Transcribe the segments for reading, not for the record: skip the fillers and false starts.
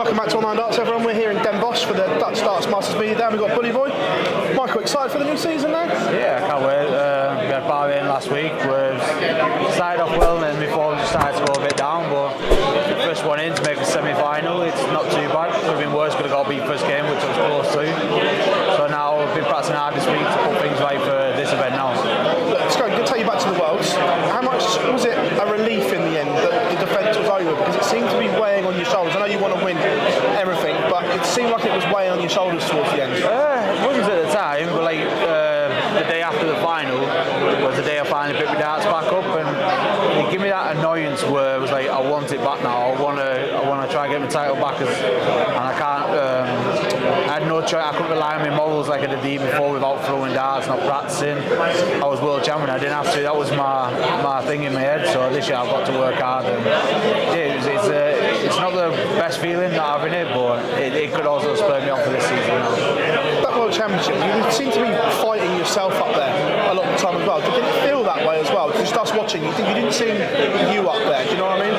Welcome back to Online Darts, everyone. We're here in Den Bosch for the Dutch Darts Masters Media Day. We've got Bully Boy. Michael, excited for the new season now? Yeah, I can't wait. We had Bahrain last week. We started off well and before we started to go a bit down, but the first one in to make the semi-final, it's not too bad. Could have been worse, could have got beat first game, which I was close to. So now we've been practicing hard this week to put things right for this event now. Look, it's great. Good to take you back to the Worlds. How much was it a relief in the end that the defence was over? Because it seemed to be weighing on your shoulders. I know you want to win everything, but it seemed like it was weighing on your shoulders towards the end. It wasn't at the time, but the day after the final was the day I finally picked my darts back up, and it gave me that annoyance where it was like, I want it back now. I want to try and get my title back, and I can't. I had no choice. I couldn't rely on my morals like I did the year before without throwing darts, not practicing. I was world champion. I didn't have to. That was my thing in my head. So this year I've got to work hard. And it's not the best feeling not having it, but it could also spur me on for this season. That World Championship, you seem to be fighting yourself up there a lot of the time as well. Did it feel that way as well? Just us watching, you didn't seem you up there. Do you know what I mean?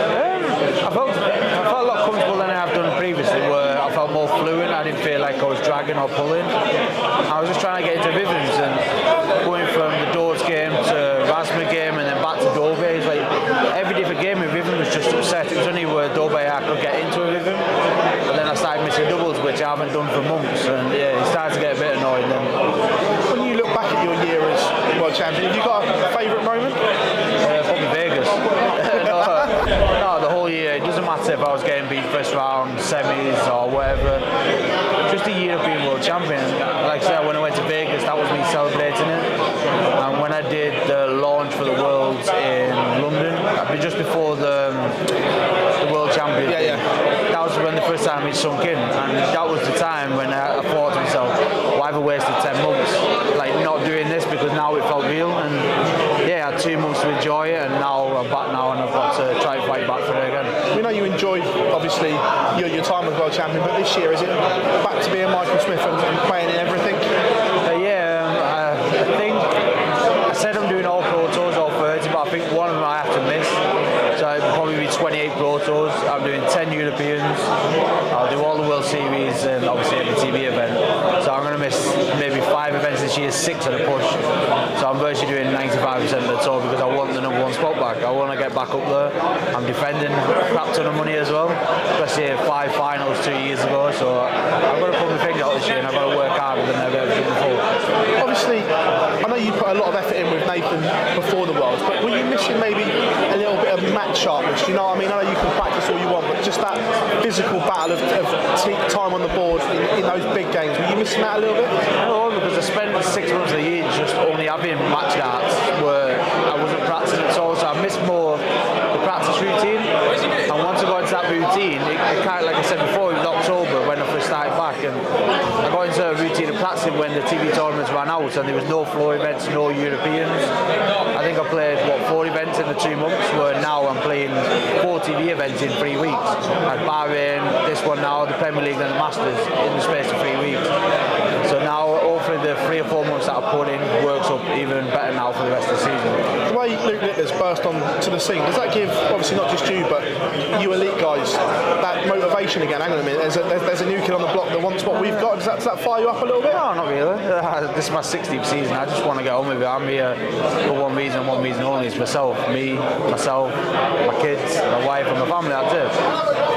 I felt a lot comfortable than I have done previously, where I felt more fluent. I didn't feel like I was dragging or pulling. I was just trying to get into rhythms, and going from the Dodds game to Rasmus game and then back to Dobe. It's like every different game with rhythm was just upset. It was only where Dobe I could get into a rhythm, but then I started missing doubles, which I haven't done for months, and yeah, it started to get a bit annoying then. When you look back at your year as World Champion, have you got a favourite moment? Probably Vegas. No, the whole year. It doesn't matter if I was getting beat first round, semis or whatever. Just a year of being world champion. Like I said, when I went to Vegas, that was me celebrating it. And when I did the launch for the Worlds in London, just before the World Champion, that was when the first time it sunk in. And that was the time when I thought to myself, why have I wasted 10 months like not doing this, because now it felt real. And yeah, I had 2 months to enjoy it, and now I'm back now and I've got to try to fight back for it again. We know you enjoyed, obviously, your time as World Champion, but this year, is it back to being Micahel Smith and playing in everything? I think I said I'm doing all Pro Tours, all 30, but I think one of them I have to miss. So it'll probably be 28 Pro Tours. I'm doing 10 Europeans. I'll do all the World Series and obviously every TV event. So I'm going to miss maybe 5 events this year, 6 at a push. So I'm virtually doing 95% of the tour because I want the number 1 spot back. I want to get back up there. I'm defending a crap ton of money as well, especially 5 finals 2 years ago. So I've got to put my finger out this year, and I've got to work harder than I've ever done before. Obviously, I know you put a lot of effort in with Nathan before the Worlds, but were you missing maybe a little bit of match sharpness? You know what I mean? I know you can practice all you want, but just that physical battle of time on the board in those big games, were you missing that a little bit? No, because I spent 6 months of the year just only having match darts where I wasn't practicing at all, so I missed more the practice routine. And once I got into that routine, it kind of, like I said before, it was October when I first started back, and I got into a routine of practicing when the TV tournaments ran out and there was no floor events, no Europeans. I think I played 4 events in the 2 months, where now I'm playing 4 TV events in 3 weeks. Like Bahrain, this one now, the Premier League and the Masters in the space of 3 weeks. So now hopefully the 3 or 4 months that I put in works up even better now for the rest of the season. The way Luke Littler's burst onto the scene, does that give, obviously not just you, but you elite guys, that motivation again? Hang on a minute, there's a new kid on the block that wants what we've got. Does that fire you up a little bit? No, not really. This is my 16th season. I just want to get on with it. I'm here for one reason only. It's myself, my kids, my wife and my family. That's it.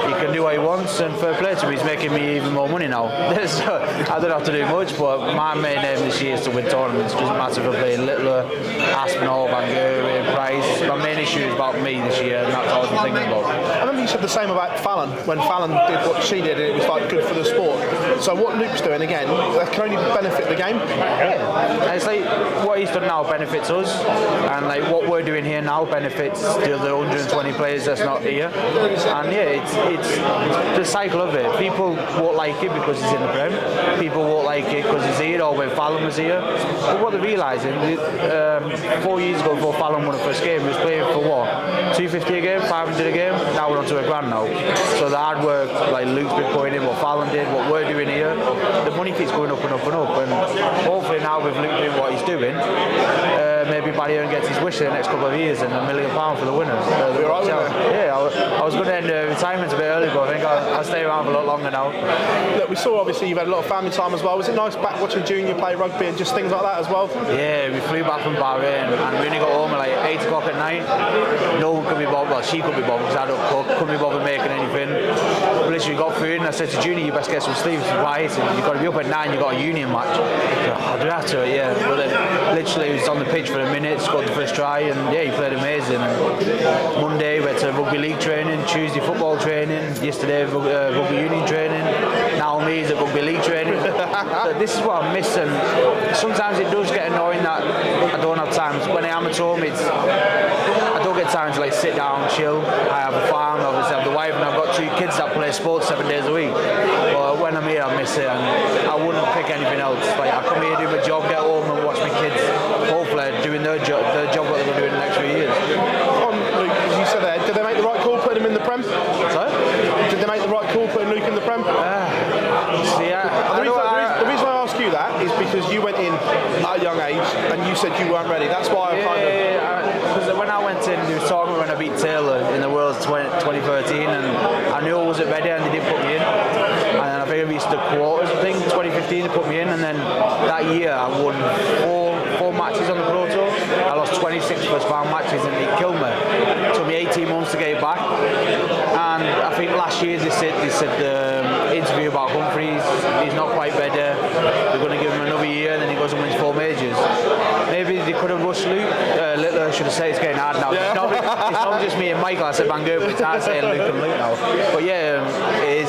He can do what he wants, and fair play to me, he's making me even more money now. So I don't have to do much, but my main aim this year is to win tournaments. It doesn't matter if I play Littler, Aspinall, Van Gogh, Price. My main issue is about me this year, and that's all I'm thinking about. I remember you said the same about Fallon, when Fallon did what she did, and it was like good for the sport. So what Luke's doing, again, that can only benefit the game. Yeah. It's like what he's done now benefits us, and like what we're doing here now benefits the other 120 players that's not here. And yeah, it's the cycle of it. People won't like it because he's in the Prem. People won't like it because he's here, or when Fallon was here. But what they're realising, 4 years ago before Fallon won the first game, he was playing for what? 250 a game, 500 a game. Now we're on to $1,000 now. So the hard work, like Luke's been putting in, what Fallon did, what we're doing here, the money keeps going up and up and up. And hopefully now with Luke doing what he's doing, maybe by out here and gets his wish in the next couple of years and £1 million for the winners. You're right, yeah, I was going to end retirement a bit early, but I think I'll stay around for a lot longer now. Look, we saw obviously you've had a lot of family time as well. Was it nice back watching Junior play rugby and just things like that as well? Yeah, we flew back from Bahrain and we only got home at like 8 o'clock at night. No one could be bothered, well, she could be bothered because I don't cook, couldn't be bothered making anything. But literally got food and I said to Junior, you best get some sleep. Why? You've got to be up at 9, you've got a union match. I do have to, yeah. But then literally he was on the pitch for a minute, scored the first try, and yeah, he played amazing. And Monday went to rugby league training, Tuesday football training, yesterday rugby union training, now me is at rugby league training. So this is what I miss, and sometimes it does get annoying that I don't have time. When I am at home, I don't get time to like sit down, chill. I have a farm, obviously I have the wife, and I've got 2 kids that play sports 7 days a week. But when I'm here, I miss it, and I wouldn't pick anything else. Like I come here, do my job, get home, and watch my kids. Hopefully, doing their job what they're going to do in the next few years. Luke, as you said there, did they make the right call putting him in the Prem? Sorry? Did they make the right call putting Luke in the Prem? The reason I ask you that is because you went in at a young age and you said you weren't ready. That's why because when I went in, they were talking when I beat Taylor in the Worlds 2013, and I knew I wasn't ready, and they didn't put me in. And then I think I reached the quarters. I think 2015 they put me in, and then that year I won four matches on the Pro Tour. I lost 26 first round matches, and it killed me. It took me 18 months to get it back. And I think last year they said the interview about Humphreys, he's not quite ready. They're going to give him another year, and then he goes and wins 4 majors. Maybe they could have rushed Luke. Littler should have said it's getting hard now. Yeah. It's not just me and Micahel. I said Van Gerwen, but it's hard saying Luke and Luke now. But yeah, it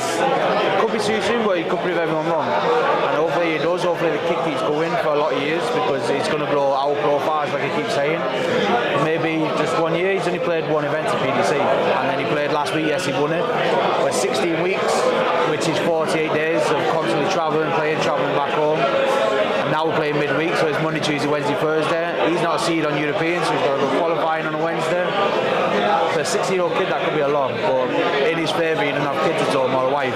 could be too soon, but he could prove everyone wrong. And hopefully he does. Hopefully the kick keeps going for a lot of years, because it's going to grow our profiles, like I keep saying. Maybe just 1 year. He's only played 1 event at PDC, and then he played last week. Yes, he won it. But 16 weeks, which is 48 days of constantly travelling back home. And now we're playing midweek, so it's Monday, Tuesday, Wednesday, Thursday. He's not a seed on European, so he's got to go qualifying on a Wednesday. For a 16-year-old kid, that could be a lot. But in his favour, he doesn't have kids at home or a wife.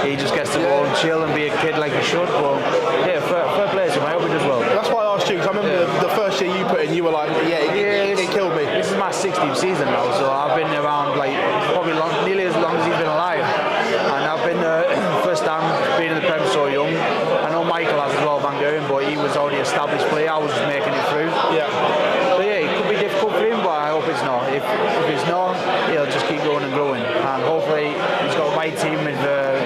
He just gets to go and chill and be a kid like he should. But yeah, fair play to him. I hope he does well. That's why I asked you, because I remember the first year you put in, you were like, it killed me. This is my 16th season now, so I've been around like probably nearly as long as he's been alive. And I've been first time being in the Prem so young. I know Micahel has as well, Van Gerwen, but he was already established player. I was just making it through. Yeah. But yeah, it could be difficult for him, but I hope it's not. If it's not, he'll just keep growing and growing. And hopefully he's got a right team with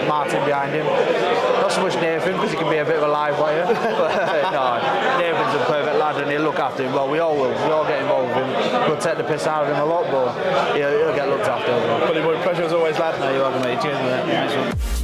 Martin behind him. Not so much Nathan, because he can be a bit of a live wire. But no, Nathan's a perfect lad, and he'll look after him. Well, we all will. We all get involved with him. We'll take the piss out of him a lot, but he'll get looked after as well. Pleasure as always, lad. No, you're welcome, mate. Cheers, mate. Nice one.